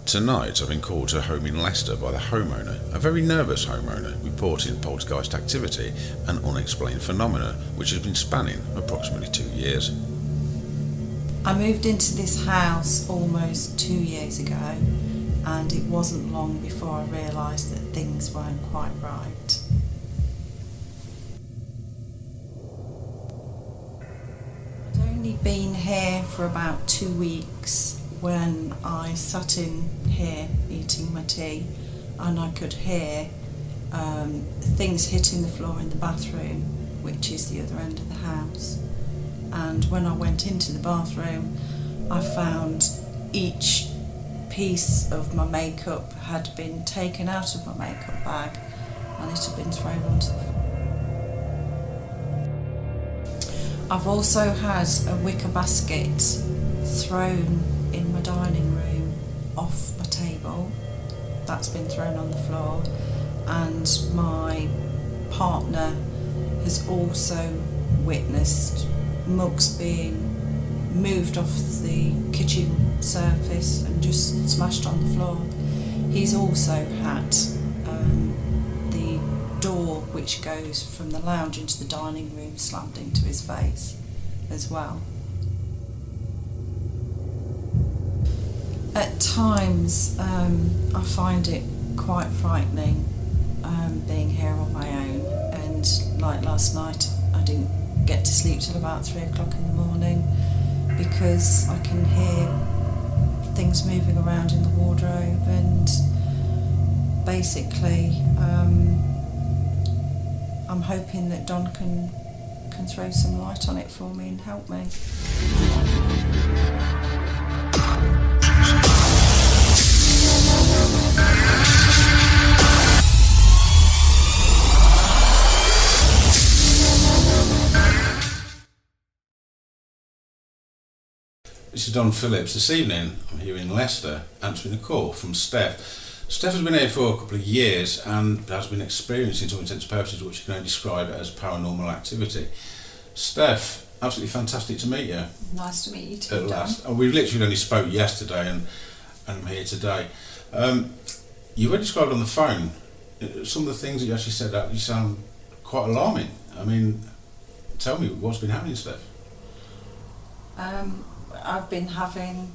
Tonight I've been called to a home in Leicester by the homeowner, a very nervous homeowner, reporting poltergeist activity and unexplained phenomena which has been spanning approximately 2 years. I moved into this house almost 2 years ago, and it wasn't long before I realised that things weren't quite right. I'd only been here for about 2 weeks when I sat in here eating my tea, and I could hear things hitting the floor in the bathroom, which is the other end of the house. And when I went into the bathroom, I found each piece of my makeup had been taken out of my makeup bag and it had been thrown onto the floor. I've also had a wicker basket thrown in my dining room off my table. That's been thrown on the floor, and my partner has also witnessed mugs being moved off the kitchen surface and just smashed on the floor. He's also had the door which goes from the lounge into the dining room slammed into his face as well. At times I find it quite frightening being here on my own, and like last night I didn't get to sleep till about 3 o'clock in the morning because I can hear things moving around in the wardrobe, and basically I'm hoping that Don can throw some light on it for me and help me. This is Don Phillips. This evening I'm here in Leicester answering a call from Steph. Steph has been here for a couple of years and has been experiencing, to all intents and purposes, what you can only describe as paranormal activity. Steph, absolutely fantastic to meet you. Nice to meet you too, at last. We literally only spoke yesterday and I'm here today. You were described on the phone some of the things that you actually said that you sound quite alarming. I mean, tell me what's been happening, Steph. I've been having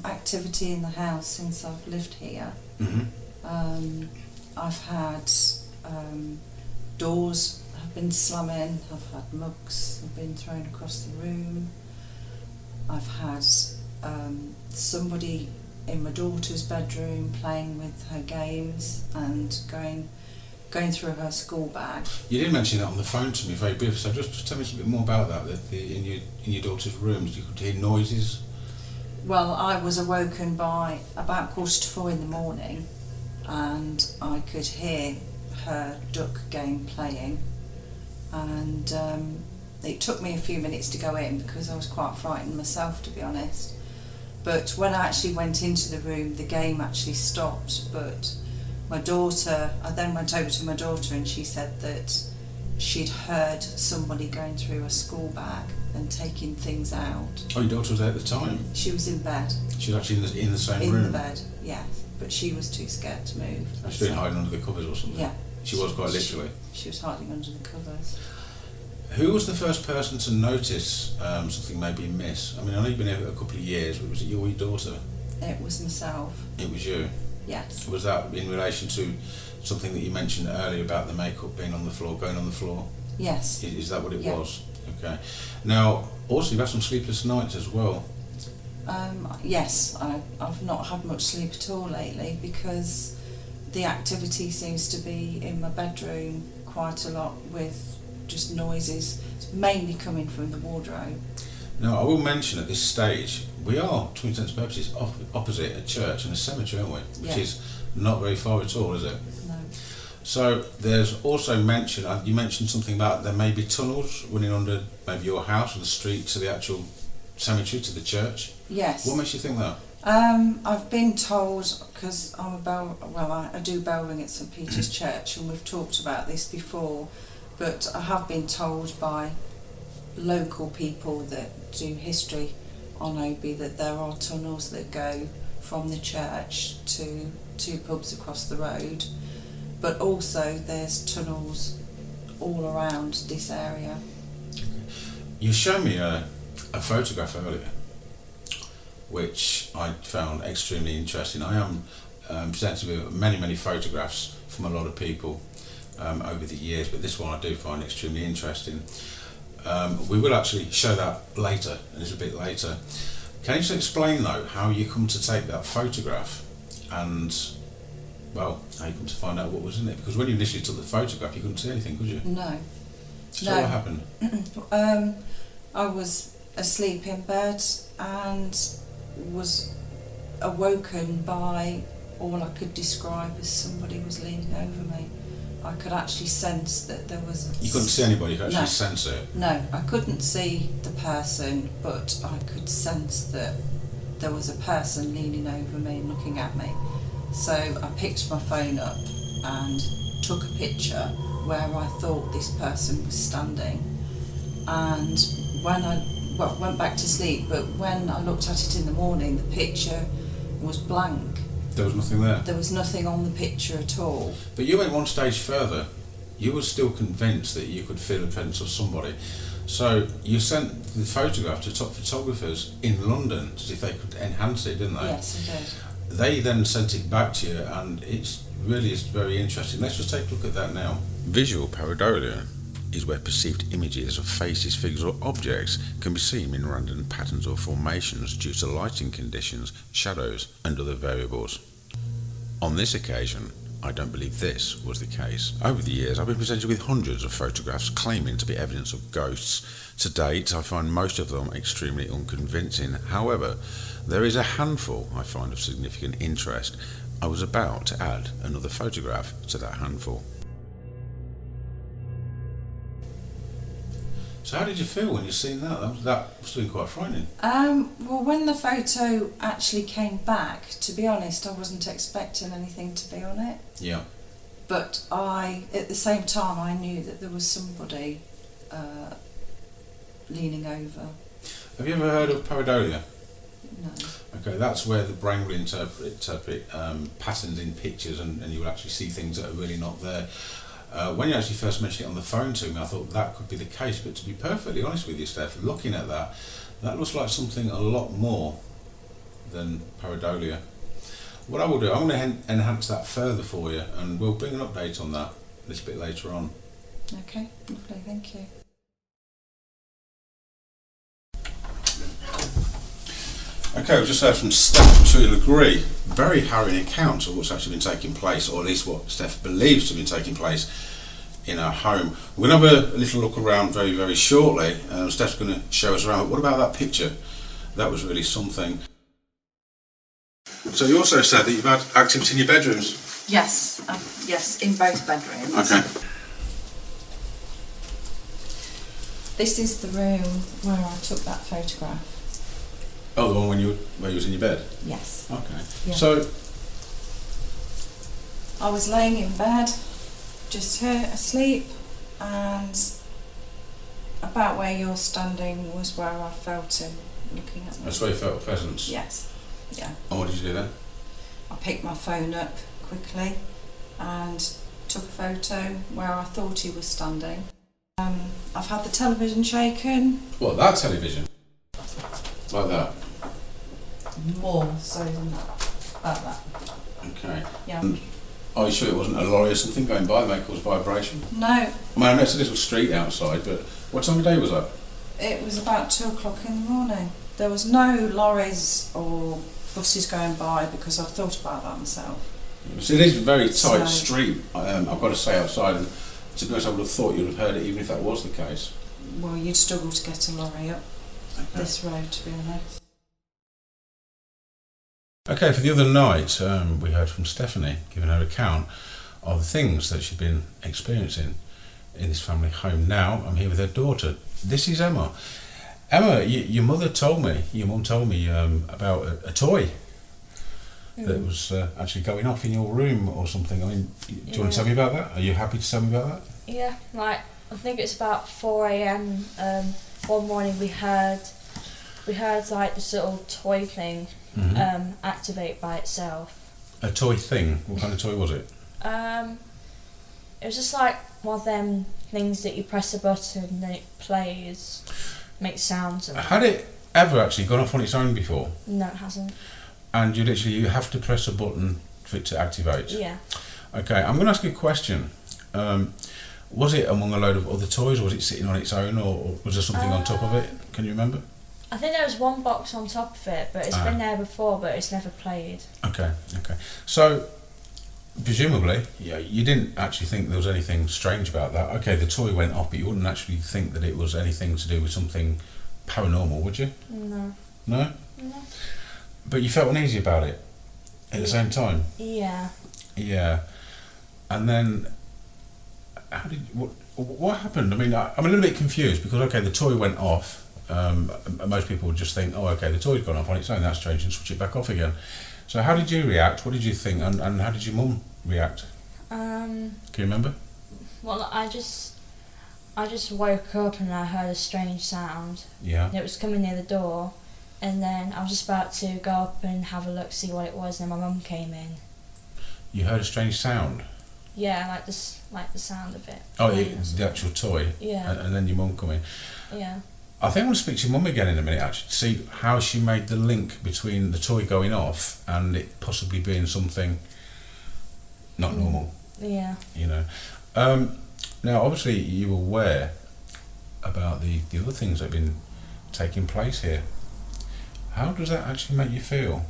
activity in the house since I've lived here. Mm-hmm. I've had doors have been slamming, I've had mugs have been thrown across the room, I've had somebody in my daughter's bedroom playing with her games and going through her school bag. You did mention that on the phone to me very briefly, so just tell me a bit more about that. In your daughter's rooms, you could hear noises. Well, I was awoken by about 3:45 in the morning, and I could hear her duck game playing, and it took me a few minutes to go in because I was quite frightened myself, to be honest. But when I actually went into the room, the game actually stopped. But my daughter, I then went over to my daughter and she said that she'd heard somebody going through a school bag and taking things out. Oh, your daughter was there at the time? She was in bed. She was actually in the same in room? In the bed, yes. But she was too scared to move. She was hiding under the covers or something? Yeah. She was quite literally? She was hiding under the covers. Who was the first person to notice something maybe amiss? I mean, I know you've been here a couple of years, but was it you or your daughter? It was myself. It was you? Yes. Was that in relation to something that you mentioned earlier about the makeup being on the floor, going on the floor? Yes. Is that what it was? Okay. Now, also you've had some sleepless nights as well. Yes, I've not had much sleep at all lately because the activity seems to be in my bedroom quite a lot with just noises. It's mainly coming from the wardrobe. Now, I will mention at this stage, we are, to all intents and purposes, opposite a church and a cemetery, aren't we? Which is not very far at all, is it? No. So there's also mention, you mentioned something about there may be tunnels running under maybe your house or the street to the actual cemetery, to the church. Yes. What makes you think that? I've been told, because I'm I do bell ring at St Peter's Church, and we've talked about this before, but I have been told by local people that do history on Obi that there are tunnels that go from the church to 2 pubs across the road, but also there's tunnels all around this area. You showed me a photograph earlier, which I found extremely interesting. I am presented with many photographs from a lot of people over the years, but this one I do find extremely interesting. We will actually show that later, a little bit later. Can you just explain though how you come to take that photograph and, well, how you come to find out what was in it? Because when you initially took the photograph you couldn't see anything, could you? No. So what happened? I was asleep in bed and was awoken by all I could describe as somebody was leaning over me. I could actually sense that there was You couldn't see anybody, you could actually sense it? No, I couldn't see the person, but I could sense that there was a person leaning over me and looking at me. So I picked my phone up and took a picture where I thought this person was standing. And when I went back to sleep, but when I looked at it in the morning, the picture was blank. There was nothing there? There was nothing on the picture at all. But you went one stage further. You were still convinced that you could feel the presence of somebody. So you sent the photograph to top photographers in London to see if they could enhance it, didn't they? Yes, I did. They then sent it back to you, and it's really is very interesting. Let's just take a look at that now. Visual pareidolia is where perceived images of faces, figures or objects can be seen in random patterns or formations due to lighting conditions, shadows and other variables. On this occasion, I don't believe this was the case. Over the years, I've been presented with hundreds of photographs claiming to be evidence of ghosts. To date, I find most of them extremely unconvincing. However, there is a handful I find of significant interest. I was about to add another photograph to that handful. So how did you feel when you seen that? That must have been quite frightening. Well, when the photo actually came back, to be honest, I wasn't expecting anything to be on it. Yeah. But at the same time, I knew that there was somebody leaning over. Have you ever heard of pareidolia? No. Okay, that's where the brain will interpret patterns in pictures, and you will actually see things that are really not there. When you actually first mentioned it on the phone to me, I thought that could be the case, but to be perfectly honest with you, Steph, looking at that looks like something a lot more than pareidolia. What I will do, I'm going to enhance that further for you, and we'll bring an update on that a little bit later on. Okay, lovely, thank you. Okay, we've just heard from Steph. I'm sure you'll agree, very harrowing account of what's actually been taking place, or at least what Steph believes to have been taking place in her home. We're going to have a little look around very, very shortly. Steph's going to show us around. What about that picture? That was really something. So you also said that you've had activity in your bedrooms? Yes, yes, in both bedrooms. Okay. This is the room where I took that photograph. Oh, the one where you was in your bed? Yes. Okay. Yeah. So I was laying in bed, just here asleep, and about where you're standing was where I felt him looking at me. that's where you felt a presence? Yes. Yeah. And what did you do then? I picked my phone up quickly and took a photo where I thought he was standing. I've had the television shaken. What, that television? Like that? More so than that. Like that. Okay. Yeah. And are you sure it wasn't a lorry or something going by that may cause vibration? No. I mean, I know it's a little street outside, but what time of day was that? It was about 2 o'clock in the morning. There was no lorries or buses going by because I've thought about that myself. So it is a very tight street, I've got to say, outside, and to be honest, I would have thought you'd have heard it even if that was the case. Well, you'd struggle to get a lorry up this road, to be honest. Okay, for the other night, we heard from Stephanie giving her account of the things that she'd been experiencing in this family home. Now I'm here with her daughter. This is Emma. Emma, your mum told me about a toy that was actually going off in your room or something. I mean, do you want to tell me about that? Are you happy to tell me about that? Yeah, like I think it's about 4 a.m. One morning we heard like this little toy thing activate by itself. A toy thing? What kind of toy was it? It was just like one of them things that you press a button and then it plays, makes sounds. And Had it ever actually gone off on its own before? no, it hasn't. And you have to press a button for it to activate? Yeah. Okay, I'm going to ask you a question. Was it among a load of other toys, or was it sitting on its own, or was there something on top of it? Can you remember? I think there was one box on top of it, but it's been there before, but it's never played. Okay. So, presumably, you didn't actually think there was anything strange about that. Okay, the toy went off, but you wouldn't actually think that it was anything to do with something paranormal, would you? No. No? No. But you felt uneasy about it at the same time? Yeah. Yeah. And then, what happened? I mean, I'm a little bit confused because, okay, the toy went off. Most people would just think, oh, okay, the toy's gone off on its own, that's strange, and switch it back off again. So how did you react? What did you think? And how did your mum react? Can you remember? Well, I just woke up and I heard a strange sound. Yeah. And it was coming near the door, and then I was just about to go up and have a look, see what it was, and then my mum came in. You heard a strange sound? Yeah, like the sound of it. Oh, it's the actual toy? Yeah. And then your mum come in? Yeah. I think I want to speak to your mum again in a minute, actually, to see how she made the link between the toy going off and it possibly being something not normal. Yeah. You know. Now, obviously, you were aware about the other things that have been taking place here. How does that actually make you feel?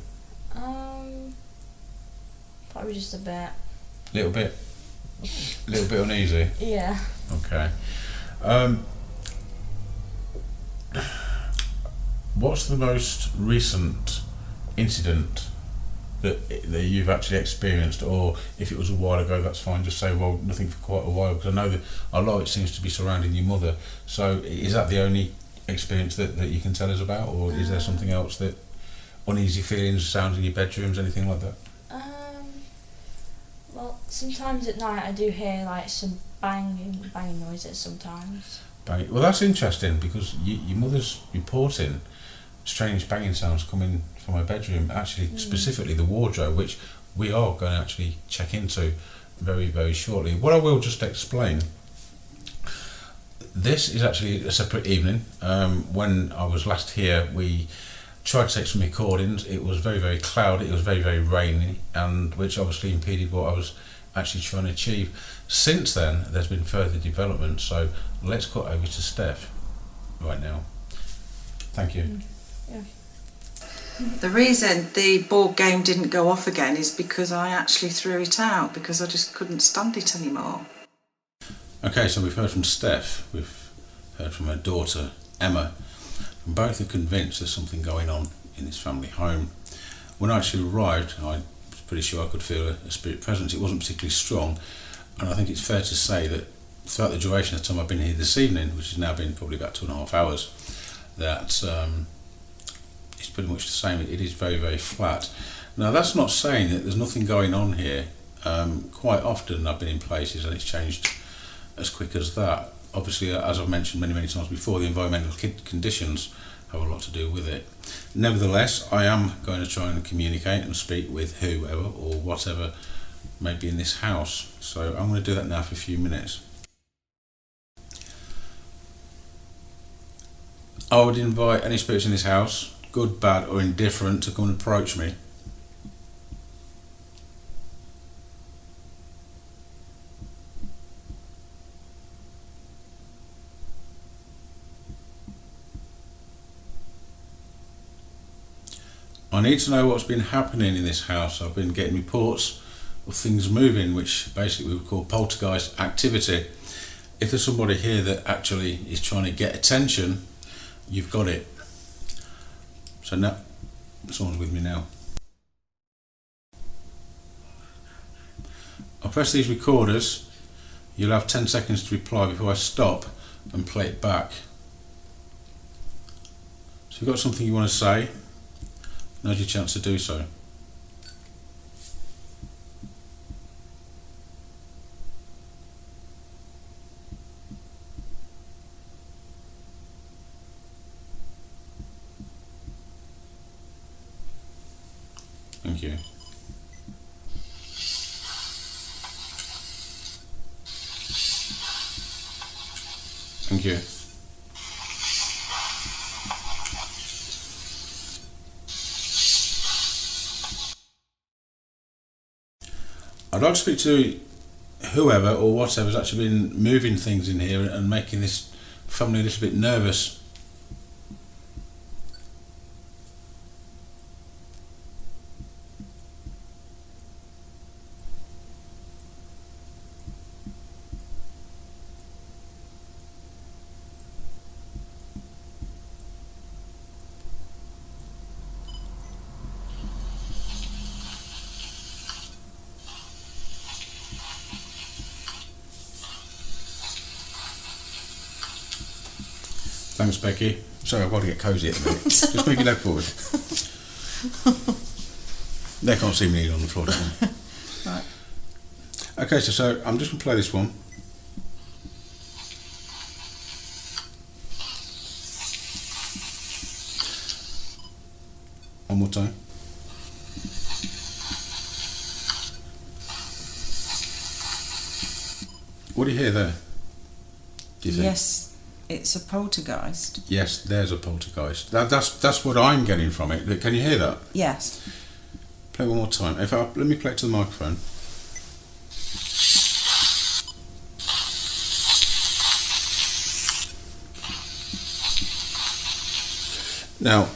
Probably just a bit. Little bit uneasy? Yeah. Okay. What's the most recent incident that you've actually experienced, or if it was a while ago, that's fine, just say, well, nothing for quite a while, because I know that a lot of it seems to be surrounding your mother. So is that the only experience that you can tell us about, or is there something else, that uneasy feelings, sounds in your bedrooms, anything like that? Well, sometimes at night I do hear like some banging noises sometimes. Bang. Well, that's interesting, because your mother's reporting strange banging sounds coming from her bedroom, actually specifically the wardrobe, which we are going to actually check into very, very shortly. What I will just explain, this is actually a separate evening. When I was last here, we tried to take some recordings. It was very, very cloudy, it was very, very rainy, and which obviously impeded what I was actually trying to achieve. Since then, there's been further development, so let's cut over to Steph right now. Thank you. Yeah. The reason the board game didn't go off again is because I actually threw it out because I just couldn't stand it anymore. Okay, so we've heard from Steph, we've heard from her daughter Emma, and both are convinced there's something going on in this family home. When I actually arrived, I was pretty sure I could feel a spirit presence. It wasn't particularly strong, and I think it's fair to say that throughout the duration of the time I've been here this evening, which has now been probably about 2.5 hours, that it's pretty much the same. It is very, very flat. Now, that's not saying that there's nothing going on here. Quite often I've been in places and it's changed as quick as that. Obviously, as I've mentioned many, many times before, the environmental conditions have a lot to do with it. Nevertheless, I am going to try and communicate and speak with whoever or whatever may be in this house. So I'm going to do that now for a few minutes. I would invite any spirits in this house, good, bad or indifferent, to come and approach me. I need to know what's been happening in this house. I've been getting reports of things moving, which basically we would call poltergeist activity. If there's somebody here that actually is trying to get attention, you've got it. So now, someone's with me now. I'll press these recorders. You'll have 10 seconds to reply before I stop and play it back. So if you've got something you want to say, now's your chance to do so. Thank you. Thank you. I'd like to speak to whoever or whatever's actually been moving things in here and making this family a little bit nervous. Thanks, Becky. Sorry, I've got to get cosy at the minute. Just move your leg forward. They can't see me on the floor. Right. Okay, so I'm just going to play this one. One more time. What do you hear there? Do you think? Yes, it's a poltergeist. Yes, there's a poltergeist. That's what I'm getting from it. Can you hear that? Yes. Play one more time. Let me play it to the microphone. Now,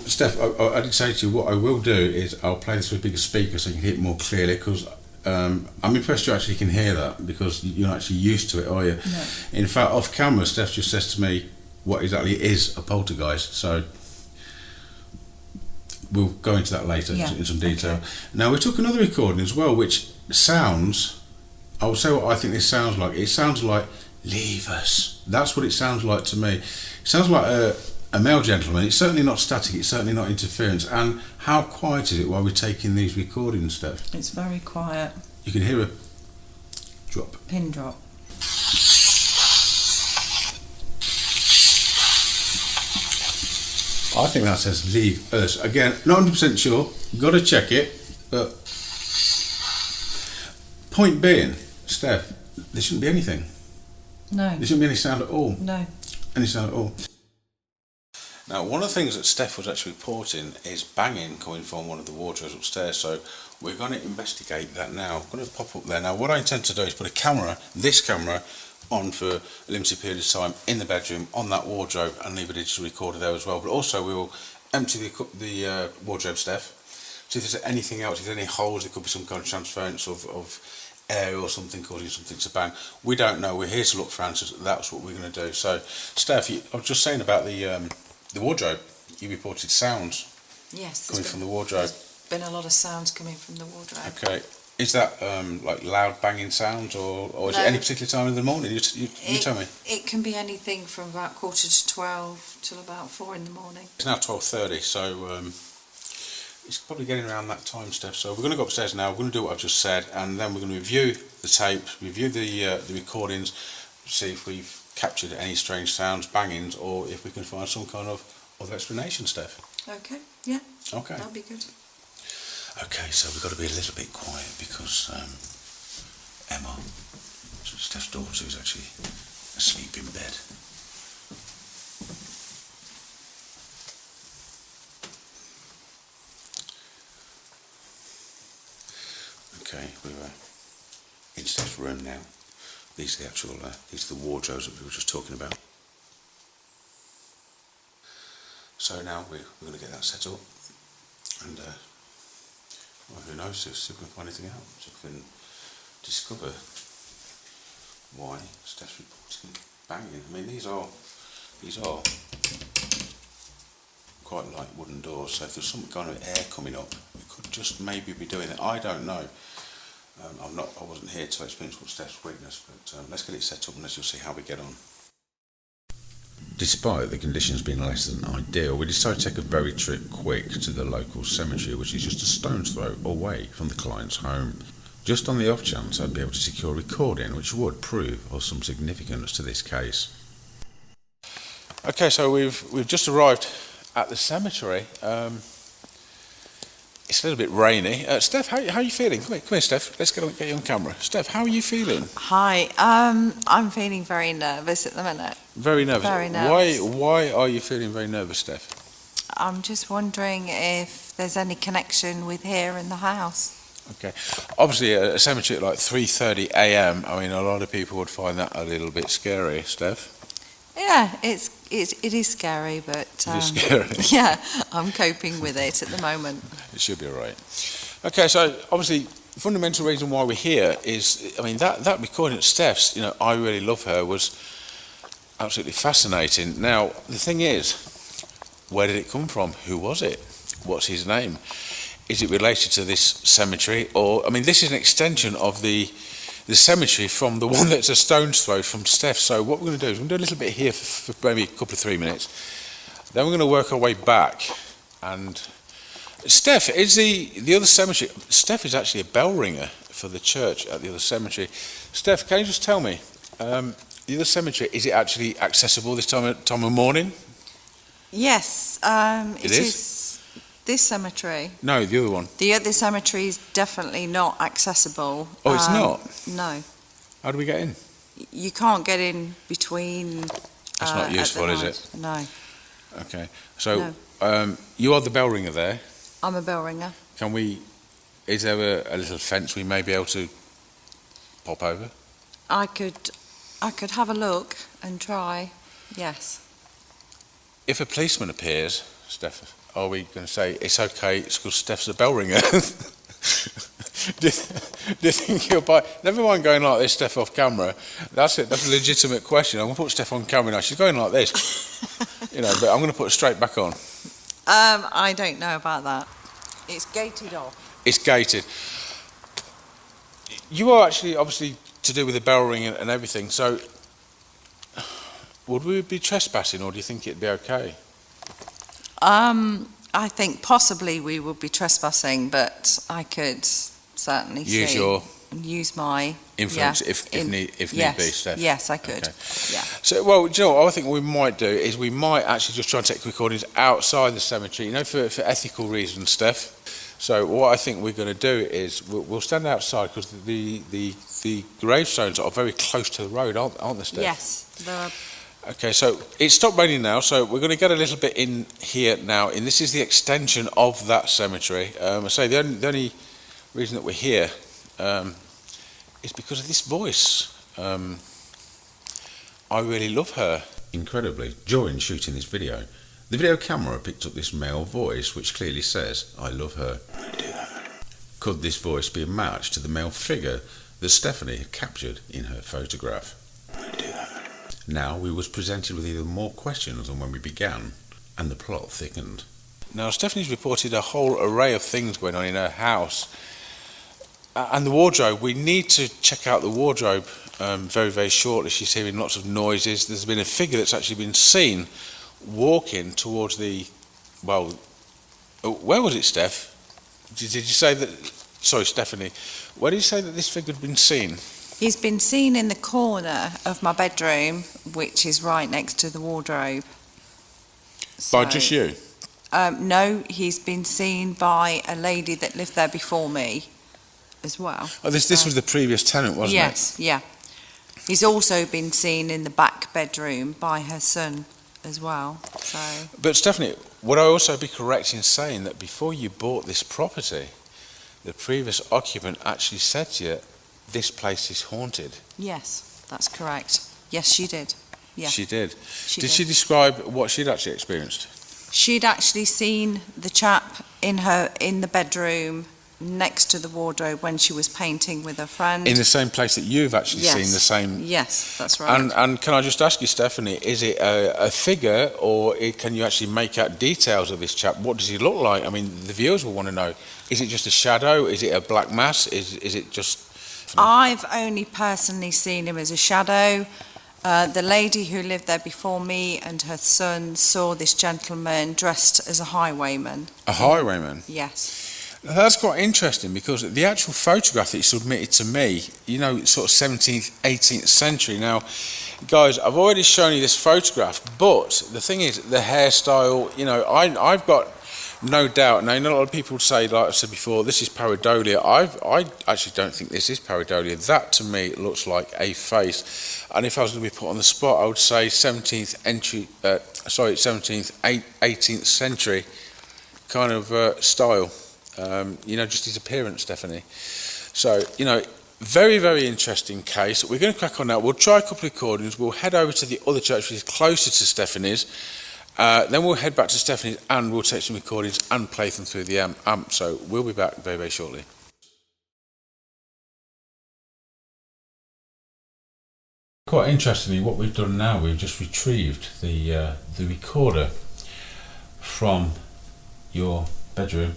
Steph, I did say to you, what I will do is I'll play this with a bigger speaker so you can hear it more clearly, because I'm impressed you actually can hear that, because you're not actually used to it, are you? No. In fact, off camera, Steph just says to me what exactly is a poltergeist, so we'll go into that later in some detail. Okay. Now, we took another recording as well, which sounds, I will say what I think this sounds like. It sounds like, leave us. That's what it sounds like to me. It sounds like a male gentleman. It's certainly not static, it's certainly not interference. And how quiet is it while we're taking these recordings, Steph? It's very quiet. You can hear a drop. Pin drop. I think that says leave us. Again, not 100% sure, got to check it, but point being, Steph, there shouldn't be anything. No. There shouldn't be any sound at all. No. Any sound at all. Now, one of the things that Steph was actually reporting is banging coming from one of the wardrobes upstairs, so we're going to investigate that now. I'm going to pop up there. Now, what I intend to do is put a camera, this camera, on for a limited period of time in the bedroom on that wardrobe and leave a digital recorder there as well. But also we will empty the wardrobe, Steph, see if there's anything else, if there's any holes. There could be some kind of transference of air or something causing something to bang. We don't know. We're here to look for answers. That's what we're going to do. So, Steph, I was just saying about the wardrobe. You reported sounds Yes. coming from the wardrobe. There's been a lot of sounds coming from the wardrobe. Okay. Is that like loud banging sounds, or is it any particular time of the morning? You tell me. It can be anything from about 11:45 till about 4 in the morning. It's now 12:30, so it's probably getting around that time, Steph. So we're going to go upstairs now. We're going to do what I've just said, and then we're going to review the tape, review the recordings, see if we've captured any strange sounds, bangings, or if we can find some kind of other explanation, Steph. Okay. Yeah. Okay. That'll be good. Okay, so we've got to be a little bit quiet because Emma, Steph's daughter, is actually asleep in bed. Okay, we're in Steph's room now. These are the actual, these are the wardrobes that we were just talking about. So now we're going to get that set up, and well, who knows, see if we can find anything out, see if we can discover why Steph's reporting banging. I mean, these are quite light wooden doors, so if there's some kind of air coming up, it could just maybe be doing it. I don't know. I wasn't here to experience what Steph's witnessed, but let's get it set up and let's just see how we get on. Despite the conditions being less than ideal, we decided to take a very trip quick to the local cemetery, which is just a stone's throw away from the client's home. Just on the off chance I'd be able to secure a recording which would prove of some significance to this case. Okay, so we've just arrived at the cemetery. It's a little bit rainy. Steph, how are you feeling? Come here, Steph. Let's get you on camera. Steph, how are you feeling? Hi, I'm feeling very nervous at the minute. Very nervous. Very nervous. Why are you feeling very nervous, Steph? I'm just wondering if there's any connection with here in the house. Okay. Obviously, a cemetery at like 3:30 a.m. I mean, a lot of people would find that a little bit scary, Steph. Yeah, it is scary, but It is scary. yeah, I'm coping with it at the moment. It should be all right. Okay, so obviously, the fundamental reason why we're here is, I mean, that recording at Steph's, I Really Love Her, was absolutely fascinating. Now, the thing is, where did it come from? Who was it? What's his name? Is it related to this cemetery? Or, I mean, this is an extension of the cemetery from the one that's a stone's throw from Steph. So what we're going to do is we're going to do a little bit here for maybe a couple of 3 minutes. Then we're going to work our way back. And Steph, is the other cemetery... Steph is actually a bell ringer for the church at the other cemetery. Steph, can you just tell me, the other cemetery, is it actually accessible this time of morning? Yes, it is. This cemetery? No, the other one. The other cemetery is definitely not accessible. Oh, it's not? No. How do we get in? You can't get in between... That's not useful, is it? No. Okay. So, you are the bell ringer there. I'm a bell ringer. Is there a little fence we may be able to pop over? I could have a look and try, yes. If a policeman appears, Steph, are we going to say, it's okay, it's because Steph's a bell ringer? do you think he'll buy... Never mind going like this, Steph, off camera. That's it, that's a legitimate question. I'm going to put Steph on camera now. She's going like this, but I'm going to put her straight back on. I don't know about that. It's gated off. It's gated. You are actually, obviously, to do with the bell ring and everything, so would we be trespassing, or do you think it'd be okay? I think possibly we would be trespassing, but I could certainly use my influence if need be, Steph. Yes, I could. Okay. Yeah. So, well, what I think we might do is we might actually just try and take recordings outside the cemetery, for ethical reasons, Steph. So what I think we're going to do is we'll stand outside, because the gravestones are very close to the road, aren't they, Steph? Yes, there are. Okay, so it's stopped raining now, so we're going to get a little bit in here now, and this is the extension of that cemetery. I say the only reason that we're here is because of this voice. I Really Love Her. Incredibly, during shooting this video, the video camera picked up this male voice which clearly says, I love her. Could this voice be a match to the male figure that Stephanie had captured in her photograph? Now we was presented with even more questions than when we began, and the plot thickened. Now Stephanie's reported a whole array of things going on in her house. And the wardrobe, we need to check out the wardrobe very, very shortly. She's hearing lots of noises. There's been a figure that's actually been seen walking towards where was it, Steph? Did you say that, sorry, Stephanie, where did you say that this figure had been seen? He's been seen in the corner of my bedroom, which is right next to the wardrobe. By just you? No, he's been seen by a lady that lived there before me as well. Oh, this was the previous tenant, wasn't it? Yes, yeah. He's also been seen in the back bedroom by her son as well. So. But Stephanie, would I also be correct in saying that before you bought this property, the previous occupant actually said to you, this place is haunted? Yes, that's correct. Yes, she did. Yeah. She did. Did she describe what she'd actually experienced? She'd actually seen the chap in the bedroom next to the wardrobe when she was painting with her friend. In the same place that you've actually seen the same... Yes, that's right. And can I just ask you, Stephanie, is it a figure, or can you actually make out details of this chap? What does he look like? I mean, the viewers will want to know. Is it just a shadow? Is it a black mass? Is it just... I've only personally seen him as a shadow. The lady who lived there before me and her son saw this gentleman dressed as a highwayman. A highwayman? Yes. That's quite interesting, because the actual photograph that you submitted to me, sort of 17th, 18th century. Now, guys, I've already shown you this photograph, but the thing is, the hairstyle, I've got No doubt. Now, you know, a lot of people say, like I said before, this is pareidolia. I actually don't think this is pareidolia. That, to me, looks like a face. And if I was going to be put on the spot, I would say 17th, 18th century kind of style. You know, just his appearance, Stephanie. So, you know, very, very interesting case. We're going to crack on now. We'll try a couple of recordings. We'll head over to the other church, which is closer to Stephanie's. Then we'll head back to Stephanie's and we'll take some recordings and play them through the amp. So we'll be back very, very shortly. Quite interestingly, what we've done now, we've just retrieved the recorder from your bedroom.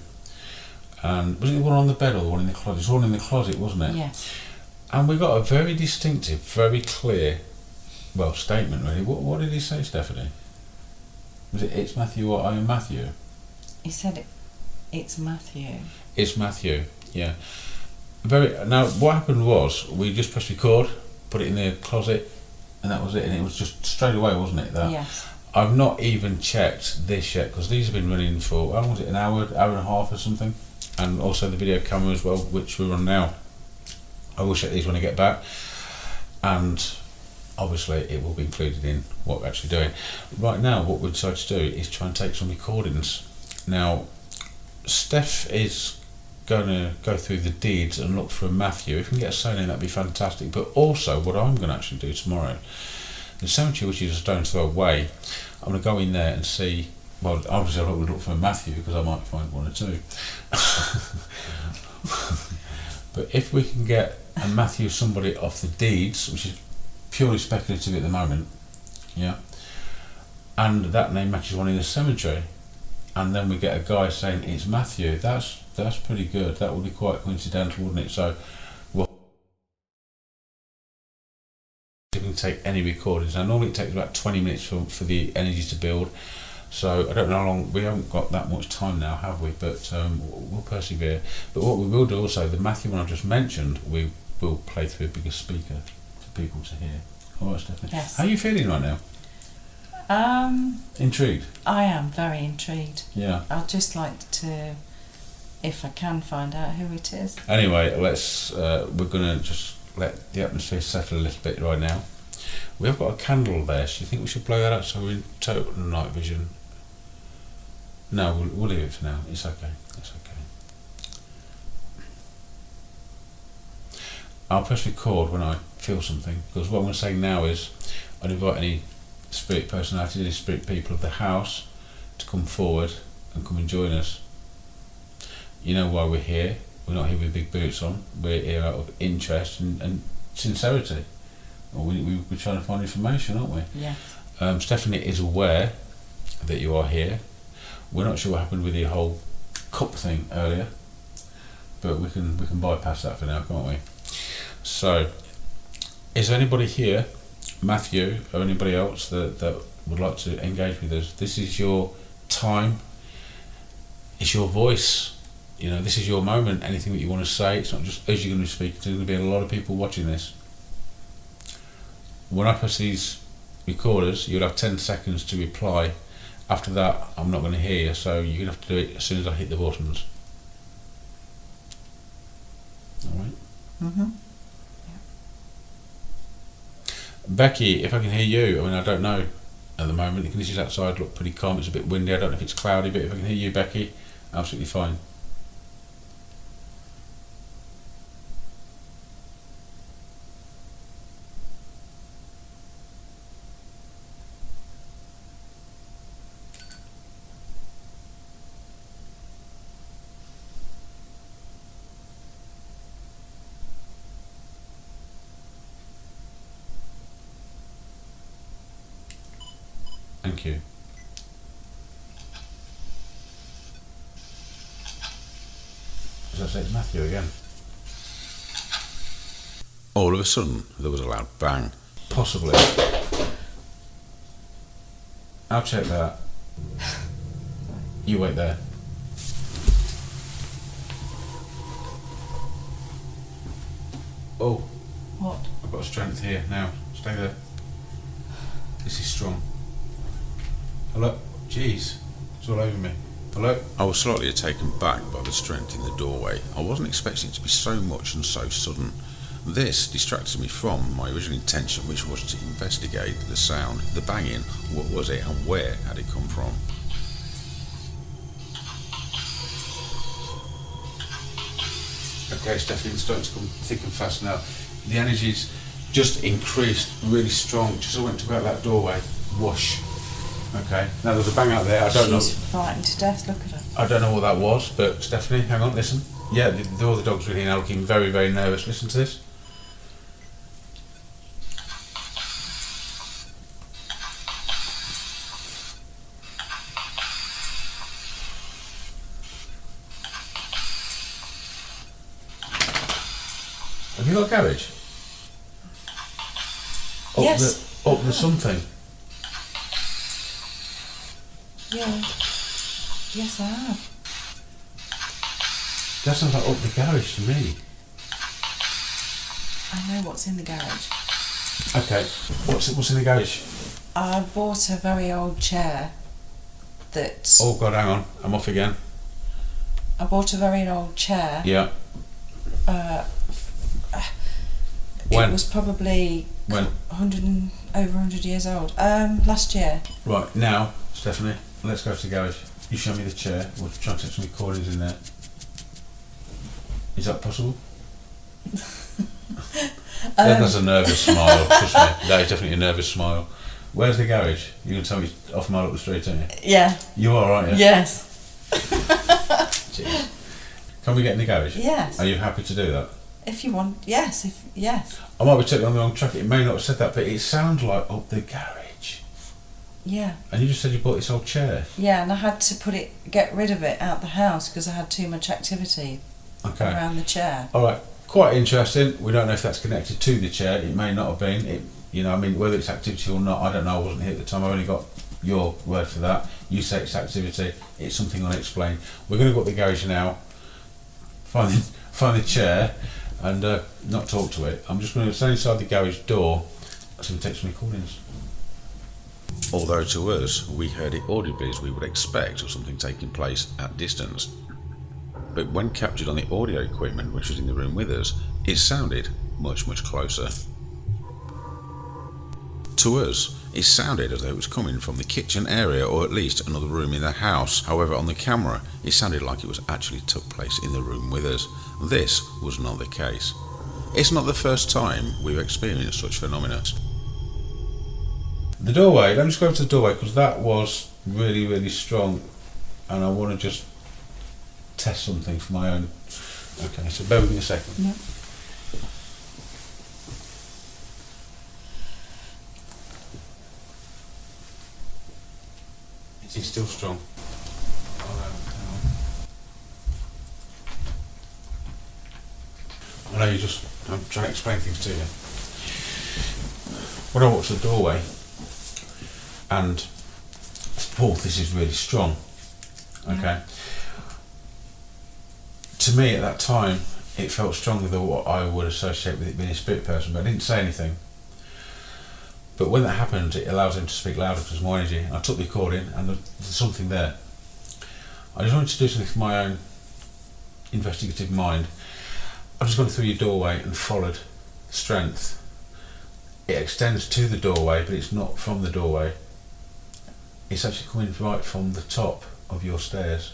And was it the one on the bed or the one in the closet? It was the one in the closet, wasn't it? Yes. And we got a very distinctive, very clear, well, statement really. What did he say, Stephanie? Was it "It's Matthew" or "I am Matthew"? He said it's Matthew. It's Matthew, yeah. Now, what happened was we just pressed record, put it in the closet, and that was it. And it was just straight away, wasn't it? That. Yes. I've not even checked this yet because these have been running for, how long was it? An hour and a half or something. And also the video camera as well, which we're on now. I will check these when I get back, and obviously it will be included in what we're actually doing. Right now, what we decided to do is try and take some recordings. Now, Steph is going to go through the deeds and look for Matthew. If we can get a surname, that'd be fantastic. But also, what I'm going to actually do tomorrow, the cemetery, which is a stone's throw away, I'm going to go in there and see. Well, obviously I would look for Matthew because I might find one or two. But if we can get a Matthew somebody off the deeds, which is purely speculative at the moment, yeah, and that name matches one in the cemetery, and then we get a guy saying it's Matthew, that's pretty good. That would be quite coincidental, wouldn't it? So we'll we can take any recordings. Now normally it takes about 20 minutes for the energy to build. So I don't know how long, we haven't got that much time now, have we? But we'll persevere. But what we will do also, the Matthew one I've just mentioned, we will play through a bigger speaker for people to hear. All right, Stephanie. Yes. How are you feeling right now? Intrigued? I am very intrigued. Yeah. I'd just like to, if I can, find out who it is. Anyway, let's. We're going to just let the atmosphere settle a little bit right now. We have got a candle there. So you think we should blow that out so we're in total night vision? No, we'll leave it for now. It's okay. It's okay. I'll press record when I feel something, because what I'm going to say now is I'd invite any spirit personalities, any spirit people of the house to come forward and come and join us. You know why we're here. We're not here with big boots on. We're here out of interest and sincerity. We're trying to find information, aren't we? Yeah. Stephanie is aware that you are here. We're not sure what happened with the whole cup thing earlier, but we can bypass that for now, can't we? So, is there anybody here, Matthew, or anybody else that would like to engage with us? This is your time. It's your voice. You know, this is your moment. Anything that you want to say, it's not just us you're going to be speaking to. There's going to be a lot of people watching this. When I press these recorders, you'll have 10 seconds to reply. After that, I'm not going to hear you, so you're going to have to do it as soon as I hit the buttons. Alright? Mm-hmm. Becky, if I can hear you, I mean, I don't know at the moment. The conditions outside look pretty calm. It's a bit windy. I don't know if it's cloudy, but if I can hear you, Becky, absolutely fine. Thank you. As I say, it's Matthew again. All of a sudden, there was a loud bang. Possibly. I'll check that. You wait there. Oh. What? I've got strength here now. Stay there. This is strong. Oh look, jeez, it's all over me. Hello? I was slightly taken back by the strength in the doorway. I wasn't expecting it to be so much and so sudden. This distracted me from my original intention, which was to investigate the sound, the banging, what was it and where had it come from. Okay, Stephanie, it's starting to come thick and fast now. The energy's just increased really strong. Just as I went to about that doorway, whoosh. Okay, now there's a bang out there. I don't know. She's frightened to death. Look at her. I don't know what that was, but Stephanie, hang on, listen. Yeah, all the dogs are here now looking very, very nervous. Listen to this. Have you got a garage? Yes. Up the something. Yeah. Yes, I have. That sounds like up the garage to me. I know what's in the garage. Okay, what's in the garage? I bought a very old chair that... Oh God, hang on, I'm off again. I bought a very old chair. Yeah. It was probably When? over 100 years old. Last year. Right, now, Stephanie, let's go to the garage. You show me the chair. We'll try and take some recordings in there. Is that possible? That's a nervous smile, trust me. That is definitely a nervous smile. Where's the garage? You're going to tell me it's off a mile up the street, aren't you? Yeah. You are, aren't you? Yes. Jeez. Can we get in the garage? Yes. Are you happy to do that? If you want, yes. Yes. I might be totally on the wrong track. It may not have said that, but it sounds like up the garage. Yeah. And you just said you bought this old chair. Yeah, and I had to get rid of it out the house because I had too much activity around the chair. All right. Quite interesting. We don't know if that's connected to the chair. It may not have been. Whether it's activity or not, I don't know. I wasn't here at the time. I only got your word for that. You say it's activity. It's something unexplained. We're going to go up the garage now, find the chair, and not talk to it. I'm just going to stand inside the garage door so we take some recordings. Although to us, we heard it audibly as we would expect of something taking place at distance. But when captured on the audio equipment which was in the room with us, it sounded much, much closer. To us, it sounded as though it was coming from the kitchen area or at least another room in the house. However, on the camera, it sounded like it was actually took place in the room with us. This was not the case. It's not the first time we've experienced such phenomena. The doorway, let me just go to the doorway because that was really, really strong and I want to just test something for my own. Okay, so bear with me a second. Yeah. It's still strong. I know I'm trying to explain things to you. When I watch the doorway, and this is really strong. Okay. To me at that time, it felt stronger than what I would associate with it being a spirit person, but I didn't say anything. But when that happens, it allows him to speak louder because there's more energy. And I took the recording and there's something there. I just wanted to do something for my own investigative mind. I've just gone through your doorway and followed strength. It extends to the doorway, but it's not from the doorway. It's actually coming right from the top of your stairs.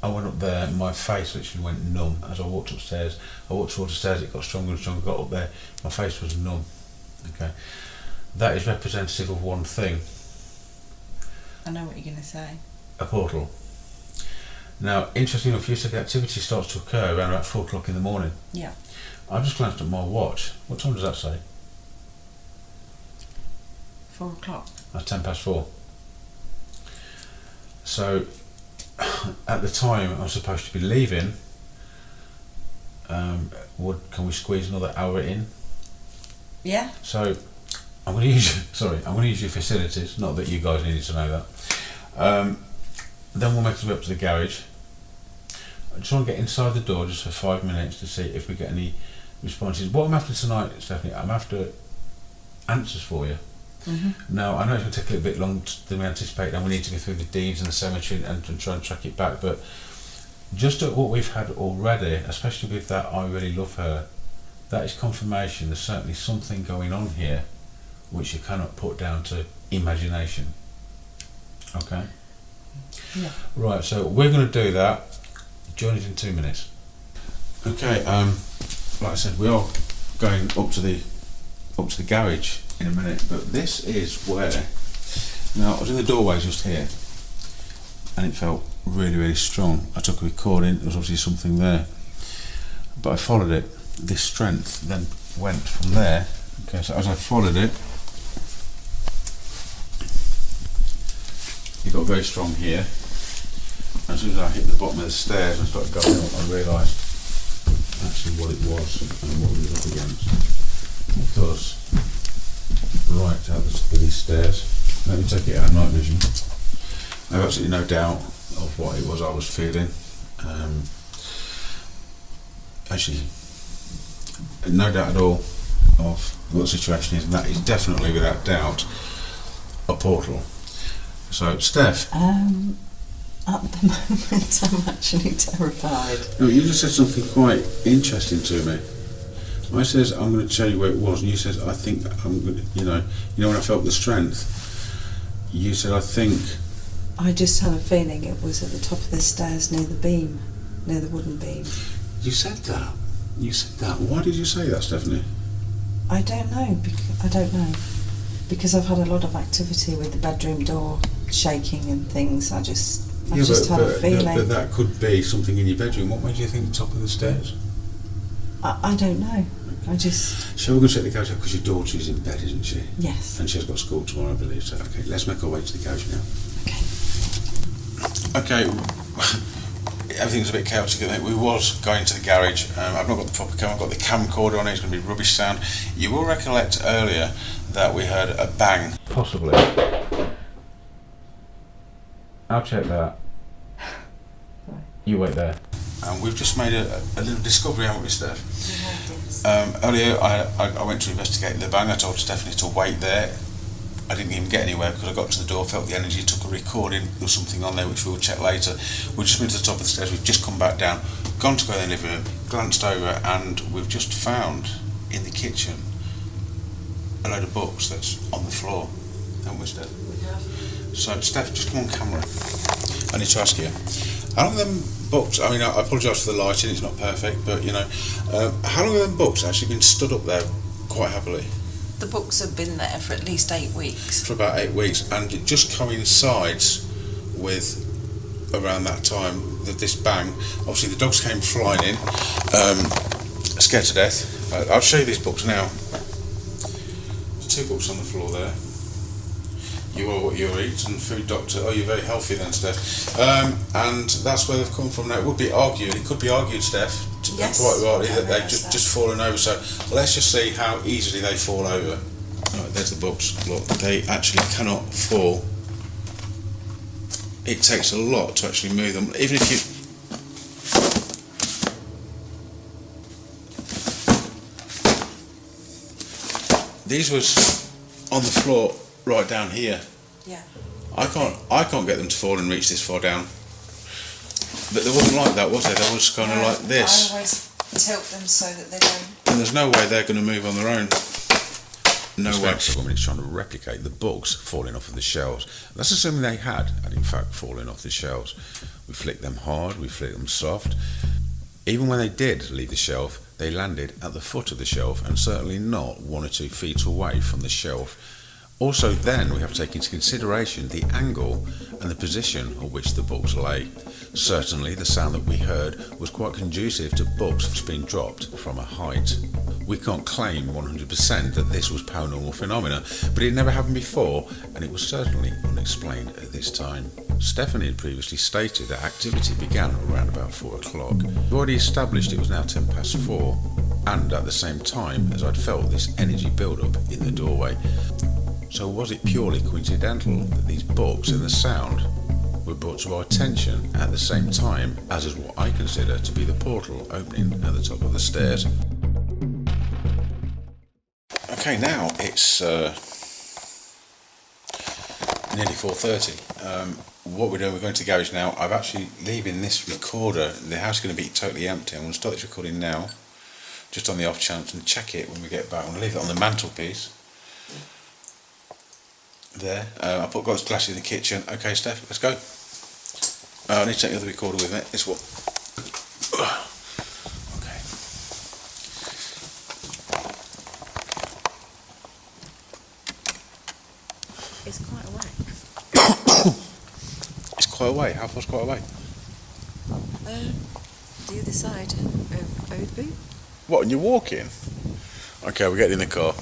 I went up there and my face literally went numb as I walked upstairs. I walked towards the stairs, it got stronger and stronger, got up there, my face was numb. Okay, that is representative of one thing. I know what you're going to say. A portal. Now, interesting enough, you said the activity starts to occur around about 4 o'clock in the morning. Yeah. I've just glanced at my watch. What time does that say? 4 o'clock. That's 10 past 4. So, at the time I was supposed to be leaving, can we squeeze another hour in? Yeah. So, I'm going to use your facilities. Not that you guys needed to know that. Then we'll make our way up to the garage. I just want to get inside the door just for 5 minutes to see if we get any responses. What I'm after tonight, Stephanie, I'm after answers for you. Now, I know it's going to take a little bit longer than we anticipate, and we need to go through the deeds and the cemetery and try and track it back, but just at what we've had already, especially with that I really love her, that is confirmation there's certainly something going on here which you cannot put down to imagination. Okay? Yeah. Right, so we're going to do that. Join us in 2 minutes. Okay, like I said, we are going up to the garage in a minute, but this is where, now I was in the doorway just here and it felt really strong. I took a recording, there was obviously something there, but I followed it. This strength then went from there. Okay, so as I followed it, it got very strong here. As soon as I hit the bottom of the stairs and started going up, I realised actually what it was and what we were up against. Because right at the top of these stairs, let me take it out of night vision. I have absolutely no doubt of what it was I was feeling. Actually, no doubt at all of what the situation is, and that is definitely, without doubt, a portal. So, Steph. At the moment, I'm actually terrified. No, you just said something quite interesting to me. I says, I'm going to tell you where it was, and you said, I think I'm going to, you know when I felt the strength, you said, I think. I just had a feeling it was at the top of the stairs near the beam, near the wooden beam. You said that. Why did you say that, Stephanie? I don't know. Because I've had a lot of activity with the bedroom door shaking and things. I just had a feeling. But that could be something in your bedroom. What made you think the top of the stairs? I don't know. I just. So we're going to check the garage out because your daughter is in bed, isn't she? Yes. And she's got school tomorrow, I believe. So okay, let's make our way to the garage now. Okay. Everything's a bit chaotic. I think we was going to the garage. I've not got the proper camera. I've got the camcorder on it. It's going to be rubbish sound. You will recollect earlier that we heard a bang. Possibly. I'll check that. You wait there. And we've just made a little discovery, haven't we, Steph? Earlier, I went to investigate the bang. I told Stephanie to wait there. I didn't even get anywhere because I got to the door, felt the energy, took a recording. There was something on there which we'll check later. We've just been to the top of the stairs. We've just come back down, gone to go in the living room, glanced over, and we've just found in the kitchen a load of books that's on the floor. Haven't we, Steph? We have. So, Steph, just come on camera. I need to ask you, how long have them books, I mean, I apologise for the lighting, it's not perfect, but how long have them books actually been stood up there quite happily? The books have been there for at least 8 weeks. For about 8 weeks, and it just coincides with around that time that this bang. Obviously, the dogs came flying in, scared to death. I'll show you these books now. There's 2 books on the floor there. You Are What You Eat and Food Doctor. Oh, you're very healthy then, Steph. And that's where they've come from now. It would be argued, Steph, yes, quite rightly, that they've just fallen over. So let's just see how easily they fall over. Right, there's the books. Look, they actually cannot fall. It takes a lot to actually move them. Even if you... These was on the floor right down here. Yeah. I can't get them to fall and reach this far down. But there wasn't like that, was there? There was kind of like this. I always tilt them so that they don't. And there's no way they're going to move on their own. No way. The woman is trying to replicate the books falling off of the shelves. That's assuming they had in fact fallen off the shelves. We flicked them hard, we flicked them soft. Even when they did leave the shelf, they landed at the foot of the shelf and certainly not 1 or 2 feet away from the shelf. Also then we have to take into consideration the angle and the position on which the books lay. Certainly the sound that we heard was quite conducive to books being dropped from a height. We can't claim 100% that this was paranormal phenomena, but it never happened before and it was certainly unexplained at this time. Stephanie had previously stated that activity began around about 4 o'clock. We've already established it was now 10 past 4 and at the same time as I'd felt this energy build up in the doorway. So was it purely coincidental that these books and the sound were brought to our attention at the same time as is what I consider to be the portal opening at the top of the stairs? Okay, now it's nearly 4:30. What we're doing, we're going to the garage now. I'm actually leaving this recorder. The house is going to be totally empty. I'm going to start this recording now, just on the off chance, and check it when we get back. I'm going to leave it on the mantelpiece. There. I've got this glass in the kitchen. Okay, Steph, let's go. I need to take the other recorder with me. This one. Okay. It's quite away. It's quite away. How far's quite away? The other side of Old Boot. What, and you're walking? Okay, we're getting in the car.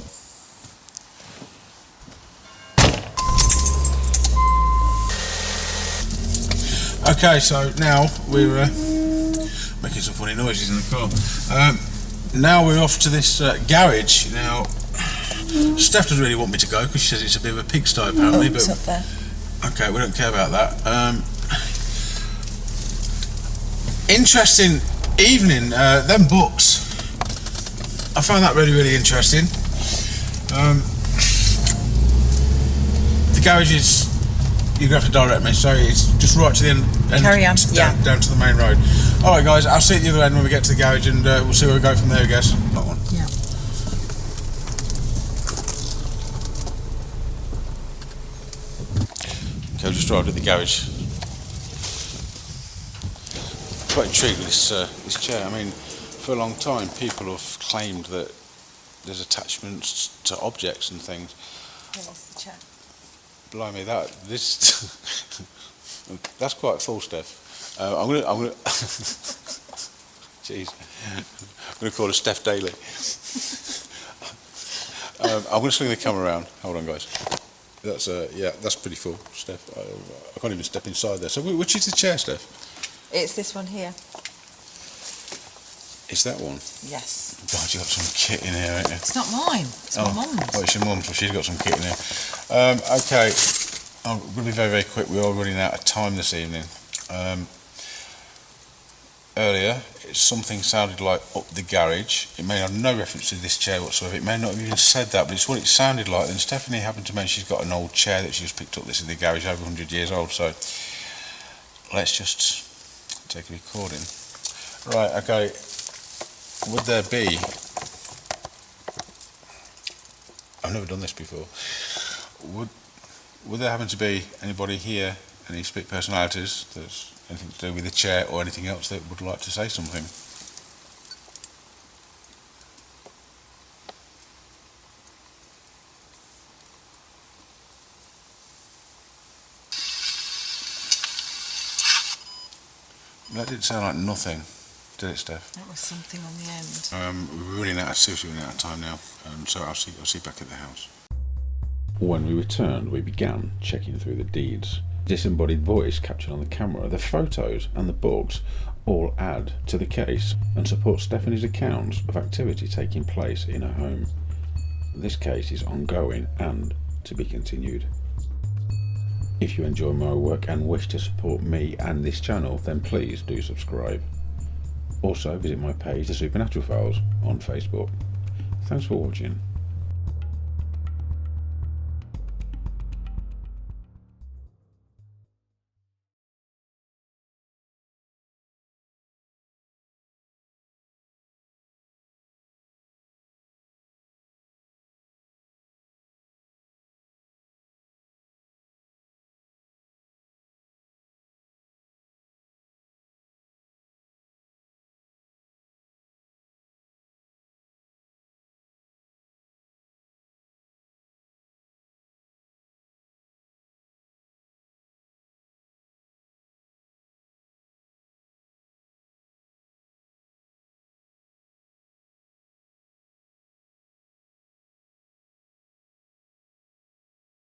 Okay, so now we're making some funny noises in the car. Now we're off to this garage. Now, Steph doesn't really want me to go because she says it's a bit of a pigsty apparently. It's But up there. okay, we don't care about that. Interesting evening. Them books. I found that really, really interesting. The garage is. You're going to have to direct me, so it's just right to the end. Carry on, Down to the main road. Alright guys, I'll see you at the other end when we get to the garage, and we'll see where we go from there, I guess. That one. Yeah. Okay, we just arrived at the garage. Quite intrigued with this chair. I mean, for a long time people have claimed that there's attachments to objects and things. Here's the chair. Blimey, that's quite full, Steph. I'm gonna jeez, I'm gonna call her Steph Daly. I'm gonna swing the camera around. Hold on, guys. That's yeah, that's pretty full, Steph. I can't even step inside there. So which is the chair, Steph? It's this one here. Is that one? Yes. God, you got some kit in here, ain't you? It's not mine. It's my mum's. Oh, it's your mum's. Well, she's got some kit in here. Okay, I'm going to be very, very quick. We are running out of time this evening. Earlier, something sounded like up the garage. It may have no reference to this chair whatsoever. It may not have even said that, but it's what it sounded like. And Stephanie happened to mention she's got an old chair that she's picked up. This is the garage, over 100 years old. So let's just take a recording. Right, okay. Would there be... I've never done this before. Would there happen to be anybody here, any split personalities, that's anything to do with the chair or anything else, that would like to say something? That didn't sound like nothing, did it, Steph? That was something on the end. We're running out of seriously running out of time now, so I'll see you back at the house. When we returned, we began checking through the deeds. Disembodied voice captured on the camera, the photos and the books all add to the case and support Stephanie's accounts of activity taking place in her home. This case is ongoing and to be continued. If you enjoy my work and wish to support me and this channel, then please do subscribe. Also visit my page, The Supernatural Files, on Facebook. Thanks for watching.